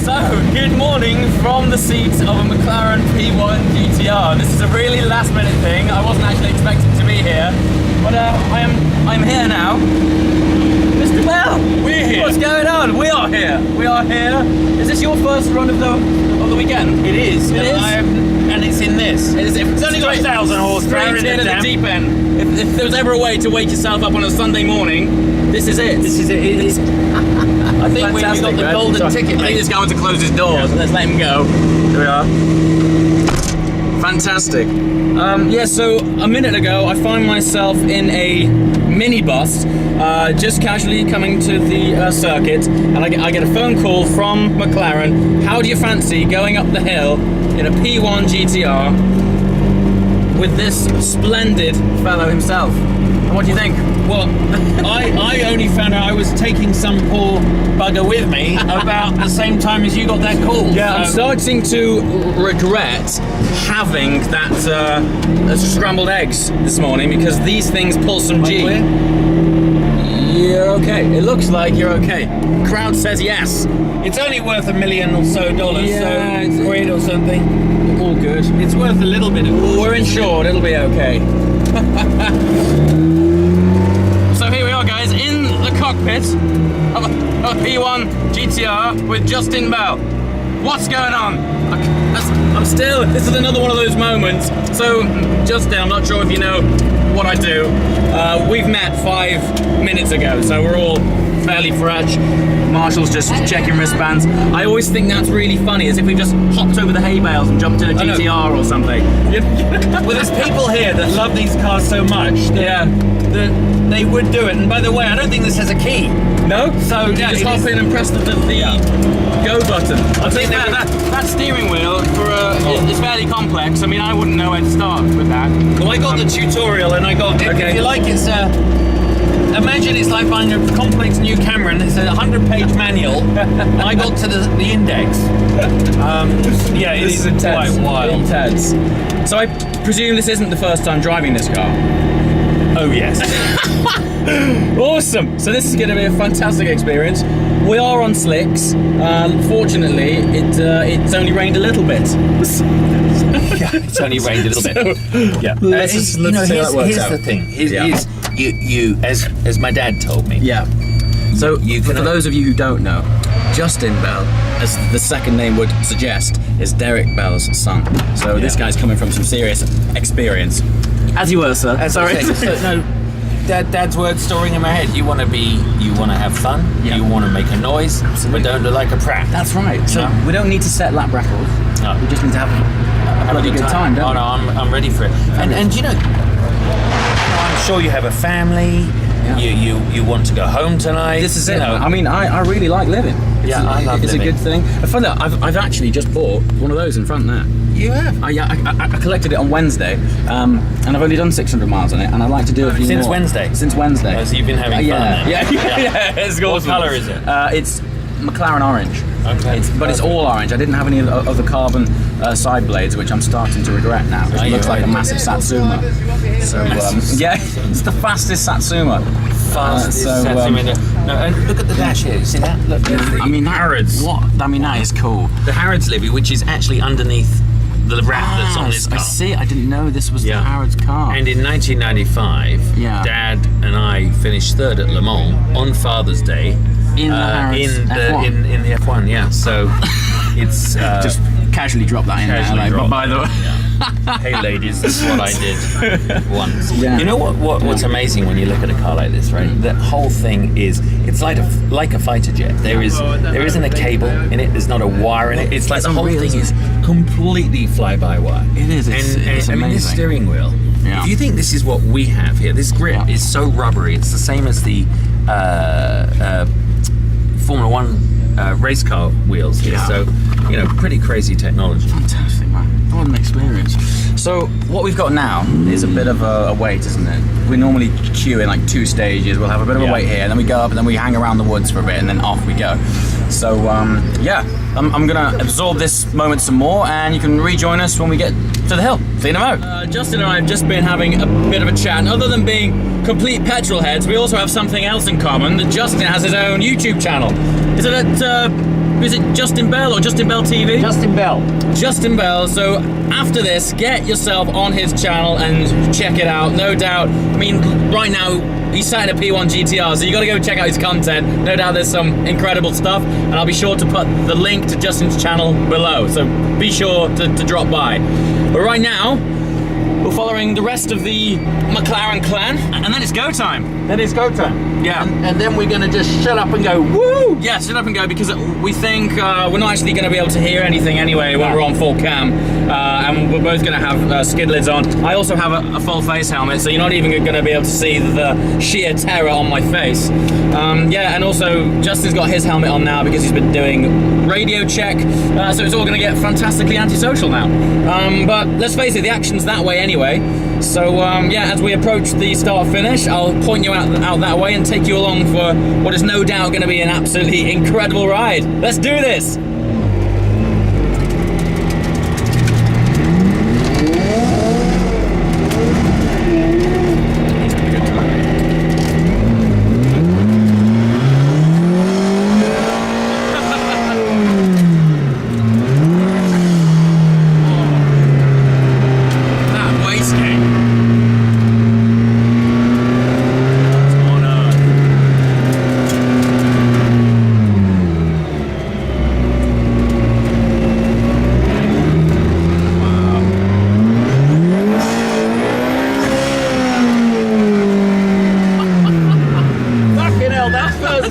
So, good morning from the seat of a McLaren P1 GTR. This is a really last minute thing. I wasn't actually expecting to be here, but I'm here now. Mr. Bell, we're here. What's going on? We are here. We are here. Is this your first run of the weekend? It is. It is. And it's in this. It's only got 1,000 horsepower straight in the deep end. If there was ever a way to wake yourself up on a Sunday morning, this is it. This is it. It is. I think we got the golden ticket. I think this guy wants to close his doors. Let's let him go. There we are. Fantastic. Yeah, so a minute ago, I find myself in a minibus, just casually coming to the circuit, and I get a phone call from McLaren. How do you fancy going up the hill in a P1 GTR with this splendid fellow himself? And what do you think? Well, I only found out I was taking some poor bugger with me about the same time as you got that call. Yeah, I'm starting to regret having that scrambled eggs this morning because these things pull some G. You're okay. It looks like you're okay. Crowd says yes. It's only worth $1 million or so, Yeah, so quid or something. All good. It's worth a little bit of it. We're insured. It'll be okay. So here we are, guys, in the cockpit of a P1 GTR with Justin Bell. What's going on? This is another one of those moments. So, Justin, I'm not sure if you know what I do. We've met 5 minutes ago, so we're all fairly fresh. Marshall's just checking wristbands. I always think that's really funny, as if we just hopped over the hay bales and jumped in a GTR or something. Well, there's people here that love these cars so much that they would do it. And by the way, I don't think this has a key. No? So yeah, just hop in and press the go button. I think that steering wheel is fairly complex. I mean, I wouldn't know where to start with that. Well, I got the tutorial, and I got, if you like, it's imagine it's like buying a complex new camera and it's a 100-page manual. I got to the index. Yeah, it is quite wild. Intense. So I presume this isn't the first time driving this car? Oh yes. Awesome. So this is going to be a fantastic experience. We are on slicks. Fortunately, it's only rained a little bit. Yeah, it's only rained a little bit. Yeah. Let's see how that works here's out. the thing. You as my dad told me. Yeah. So for those of you who don't know, Justin Bell, as the second name would suggest, is Derek Bell's son. So this guy's coming from some serious experience. As you were, sir. Sorry. No, Dad's words storing in my head. You want to have fun. Yeah. You want to make a noise, but don't look like a prat. That's right. So we don't need to set lap records. No. We just need to have a bloody good time, don't we? Oh no, I'm ready for it. And you know, I'm sure you have a family. Yeah. You want to go home tonight. This is it. I mean, I really like living. I love it's living. It's a good thing. I find that I've actually just bought one of those in front there. You have? I collected it on Wednesday, and I've only done 600 miles on it, and I'd like to do a few Since more. Wednesday? Since Wednesday. Oh, so you've been having fun then? Yeah. It's What awesome. colour is it? It's McLaren orange. Okay. But it's all orange. I didn't have any of the carbon side blades, which I'm starting to regret now. It looks like a massive Satsuma. So yeah, it's the fastest Satsuma. Satsuma. No, and look at the dash here. See that? Look, I mean, Harrods. What? I mean, that is cool. The Harrods livery, which is actually underneath the wrap that's on this car. I see. I didn't know this was the Harrods car. And in 1995, Dad and I finished third at Le Mans on Father's Day. In the Harrods F1. In the F1, yeah. So it's just casually drop that in there. Like, by the way. Hey ladies, this is what I did once. Yeah. You know what's amazing when you look at a car like this, right? The whole thing it's like a fighter jet. There isn't a cable in it. There's not a wire in it. It's like the whole thing is completely fly-by-wire. It is. It's amazing. I mean, this steering wheel. Yeah. If you think this is what we have here, this grip is so rubbery. It's the same as the Formula One race car wheels here. So, pretty crazy technology. Fantastic, man. What an experience. So what we've got now is a bit of a wait, isn't it? We normally queue in like 2 stages. We'll have a bit of a wait here, and then we go up, and then we hang around the woods for a bit, and then off we go. So I'm gonna absorb this moment some more, and you can rejoin us when we get to the hill. See you in a moment. Justin and I have just been having a bit of a chat, and other than being complete petrol heads, we also have something else in common, that Justin has his own YouTube channel. Is it at is it Justin Bell or Justin Bell TV? Justin Bell. Justin Bell. So after this, get yourself on his channel and check it out. No doubt. I mean, right now he's sat in a P1 GTR, so you got to go check out his content. No doubt there's some incredible stuff, and I'll be sure to put the link to Justin's channel below. So be sure to drop by. But right now, we're following the rest of the McLaren clan, and then it's go time. Then it's go time. Yeah. And then we're going to just shut up and go, woo! Yeah, shut up and go, because we think we're not actually going to be able to hear anything anyway when we're on full cam, and we're both going to have skid lids on. I also have a full face helmet, so you're not even going to be able to see the sheer terror on my face. Yeah, and also Justin's got his helmet on now because he's been doing radio check, so it's all going to get fantastically antisocial now. But let's face it, the action's that way anyway. So yeah, as we approach the start finish, I'll point you out that way and take you along for what is no doubt going to be an absolutely incredible ride. Let's do this!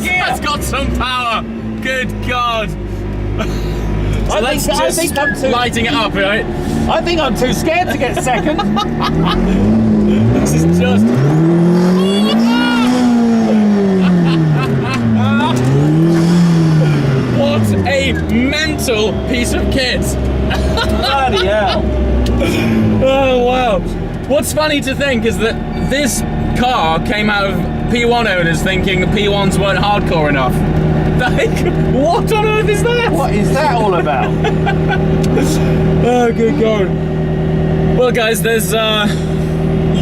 That's got some power. Good God. So I think I'm too lighting it up, right? I think I'm too scared to get second. This is just. What a mental piece of kit. Bloody hell. Oh wow. What's funny to think is that this car came out of P1 owners thinking the P1s weren't hardcore enough. Like, what on earth is that? What is that all about? Oh, good God. Well, guys, there's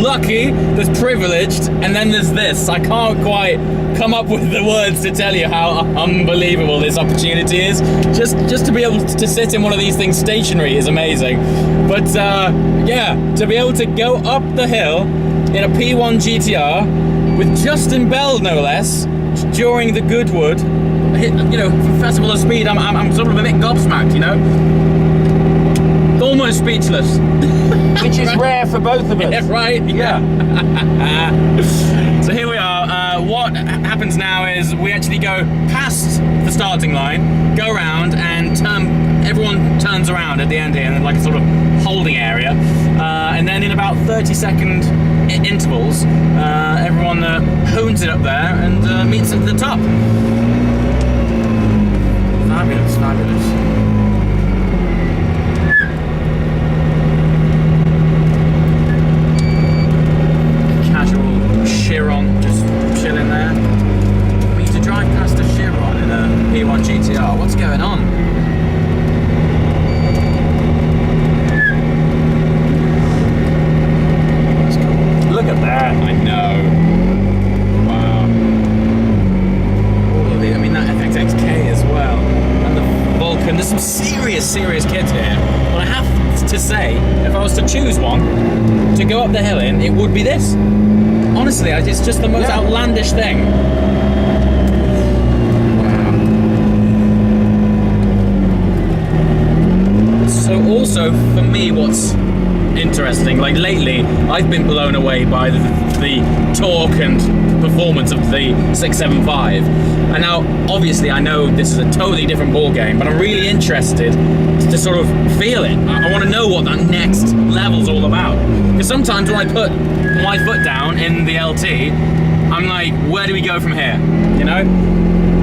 lucky, there's privileged, and then there's this. I can't quite come up with the words to tell you how unbelievable this opportunity is. Just to be able to sit in one of these things stationary is amazing. But yeah, to be able to go up the hill in a P1 GTR with Justin Bell, no less, during the Goodwood, you know, Festival of Speed, I'm sort of a bit gobsmacked, you know? Almost speechless. Which is rare for both of us. Yeah, right? Yeah. So here we are. What happens now is we actually go past the starting line, go around, and everyone turns around at the end here in like a sort of holding area. And then in about 30-second intervals, everyone hones it up there and meets at the top. Fabulous, fabulous. Casual Chiron, just chilling there. I mean, to drive past a Chiron in a P1 GTR, what's going on? Look at that. I know. Wow. All of the, I mean, that FXXK as well. And the Vulcan. There's some serious kits here. But I have to say, if I was to choose one to go up the hill in, it would be this. Honestly, it's just the most outlandish thing. Wow. So also, for me, what's interesting, like lately, I've been blown away by the torque and performance of the 675. And now, obviously, I know this is a totally different ball game, but I'm really interested to sort of feel it. I want to know what that next level's all about. Because sometimes when I put my foot down in the LT, I'm like, where do we go from here? You know?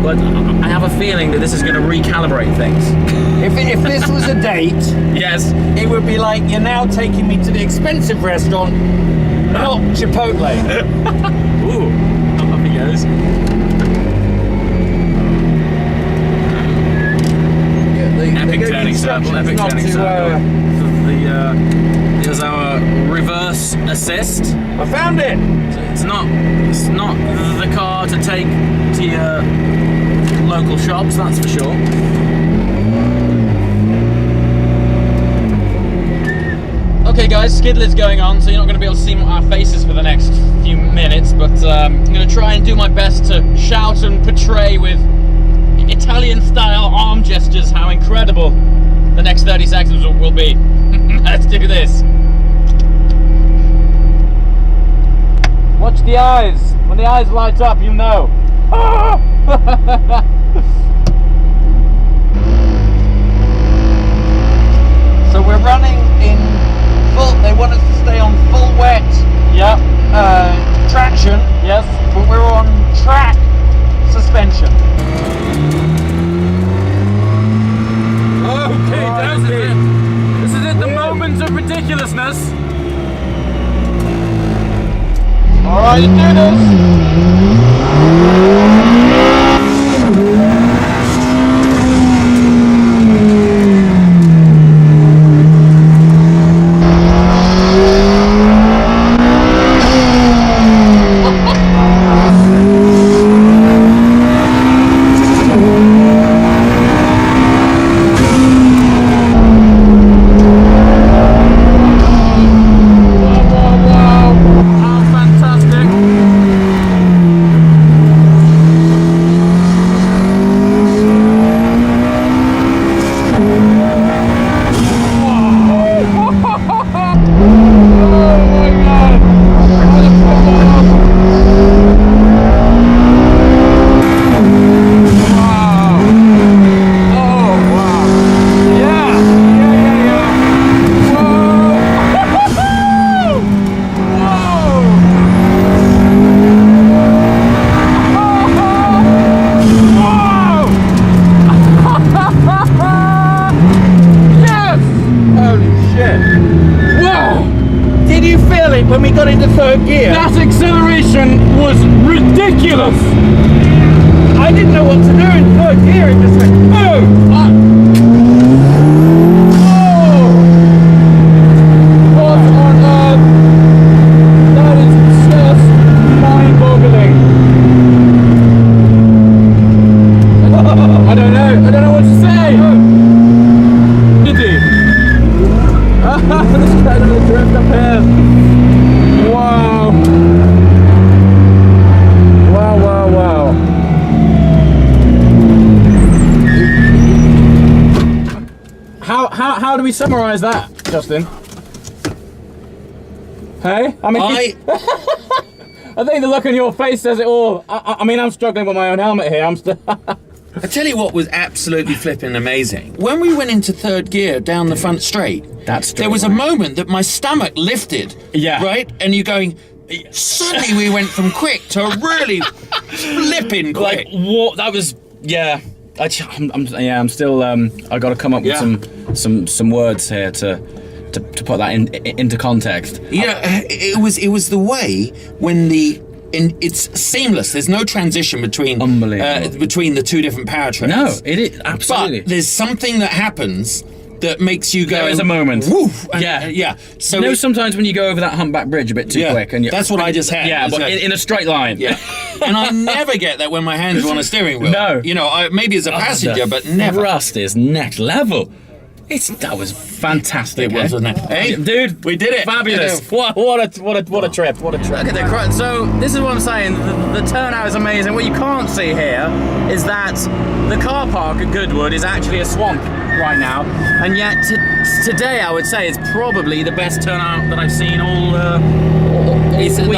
But I have a feeling that this is going to recalibrate things. If this was a date, yes, it would be like, you're now taking me to the expensive restaurant, not Chipotle. Ooh, up he goes. Epic turning circle, epic turning circle. Here's our reverse assist. I found it. So it's not the car to take to your local shops, that's for sure. Okay guys, skid lid's going on, so you're not going to be able to see our faces for the next few minutes, but I'm going to try and do my best to shout and portray with Italian-style arm gestures how incredible the next 30 seconds will be. Let's do this. Watch the eyes. When the eyes light up, you know. So we're running in full, they want us to stay on full wet traction. Yes. But we're on track suspension. Okay, this is it. This is it, the moment of ridiculousness. Alright, let's do this. When we got into third gear, That acceleration was ridiculous. I didn't know what to do in third gear. It just went boom. What on earth? That is just mind-boggling. I don't know what to say. Did he? This guy's gonna drift up here. Wow. Wow. How do we summarize that, Justin? Hey? I mean, I think the look on your face says it all. I mean, I'm struggling with my own helmet here. I'm still... I tell you what was absolutely flipping amazing. When we went into third gear down the front straight, there was a moment that my stomach lifted. Yeah. Right? And you're going, suddenly we went from quick to really flipping quick. Like, what? That was, yeah. I'm still, I got to come up with some words here to put that into context. Yeah, it was the way when it's seamless. There's no transition between the two different powertrains. No, it is absolutely. But there's something that happens that makes you go. There is a moment. Woof, and, yeah. So you know, sometimes when you go over that humpback bridge a bit too quick, and that's what I just had. Yeah, but in a straight line. Yeah, and I never get that when my hands are on a steering wheel. No, you know, maybe as a passenger, but never. Thrust is next level. That was fantastic. It was, wasn't it? Hey, dude, we did it. Fabulous. What a trip. What a trip. Okay, so this is what I'm saying. The turnout is amazing. What you can't see here is that the car park at Goodwood is actually a swamp right now, and yet today I would say is probably the best turnout that I've seen all the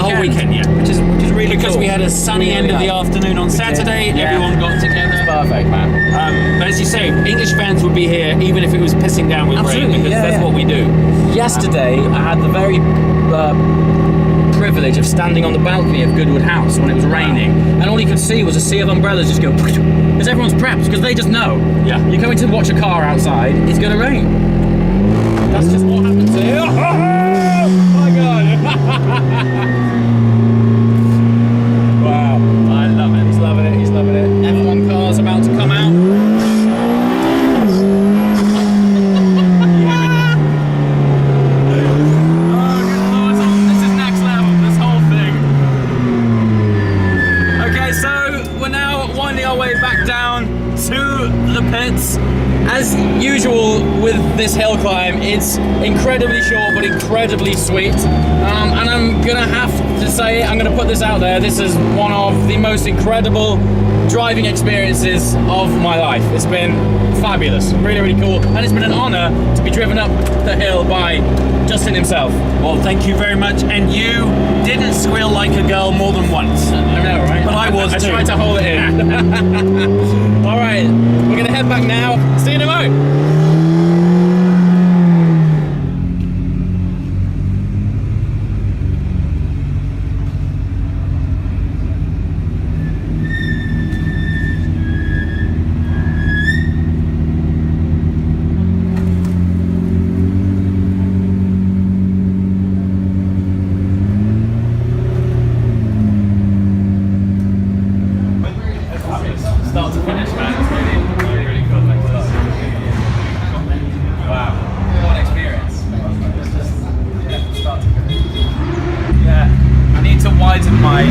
whole weekend. Yeah, which is really because cool. we had a sunny end of the afternoon on Saturday. Everyone got together. It's perfect, man. But as you say, English fans would be here even if it was pissing down with rain, because that's what we do. Yesterday, I had the very privilege of standing on the balcony of Goodwood House when it was raining, and all you could see was a sea of umbrellas just go, because everyone's prepped, because they just know. Yeah. You're going to watch a car outside, it's going to rain. That's just what happens here. Oh my God. Wow. I love it. He's loving it. He's loving it. F1 car's about to come out. Way back down as usual with this hill climb, it's incredibly short but incredibly sweet. And I'm gonna have to say, I'm gonna put this out there, this is one of the most incredible driving experiences of my life. It's been fabulous, really, really cool. And it's been an honor to be driven up the hill by Justin himself. Well, thank you very much. And you didn't squeal like a girl more than once. I know, right? But I was I too. tried to hold it in. All right, we're gonna head back now. See you in a moment. Start to finish, man. It's really, really cool. Thanks a lot. Wow. What an experience. Start to finish. Yeah. I need to widen my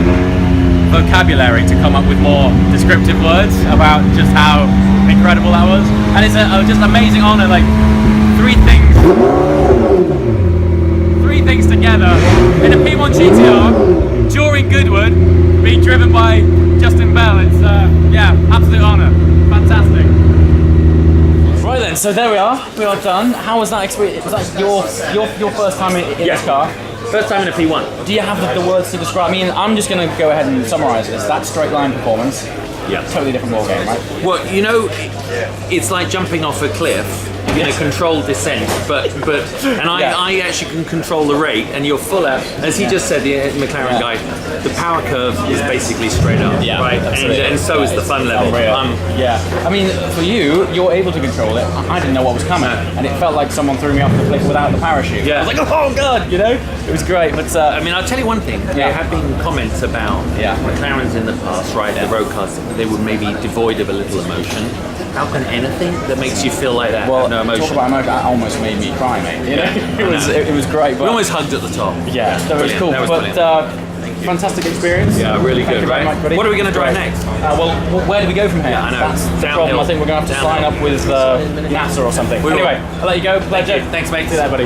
vocabulary to come up with more descriptive words about just how incredible that was. And it's a just amazing honor. Like three things together in a P1 GTR during Goodwood, being driven by Justin Bell. It's yeah, absolute honour. Fantastic. Right then, so there we are done. How was that experience? Was that your first time in this car? First time in a P1. Do you have the words to describe? I mean, I'm just going to go ahead and summarise this. That straight line performance, Yeah. totally different ball game, right? Well, you know, it's like jumping off a cliff in a controlled descent, but I actually can control the rate, and you're full out. As he just said, the McLaren guy, the power curve is basically straight up, right? And so is the fun level. Yeah, I mean, for you're able to control it. I didn't know what was coming, and it felt like someone threw me off the cliff without the parachute. Yeah. I was like, oh god, you know, it was great. But I mean, I'll tell you one thing. There have been comments about McLarens in the past, right? The road cars, they were maybe devoid of a little emotion. How can anything that makes you feel like that have no emotion? Talk about emotion, that almost made me cry, mate. You know, it was great. But we almost hugged at the top. Yeah, that was cool. That was but fantastic experience. Yeah, really good, right? Much, what are we going to drive next? Well, where do we go from here? Yeah, I know. That's the Downhill. problem. I think we're going to have to sign up with NASA or something. Anyway, I'll let you go. Pleasure. Thanks, mate. See you there, buddy.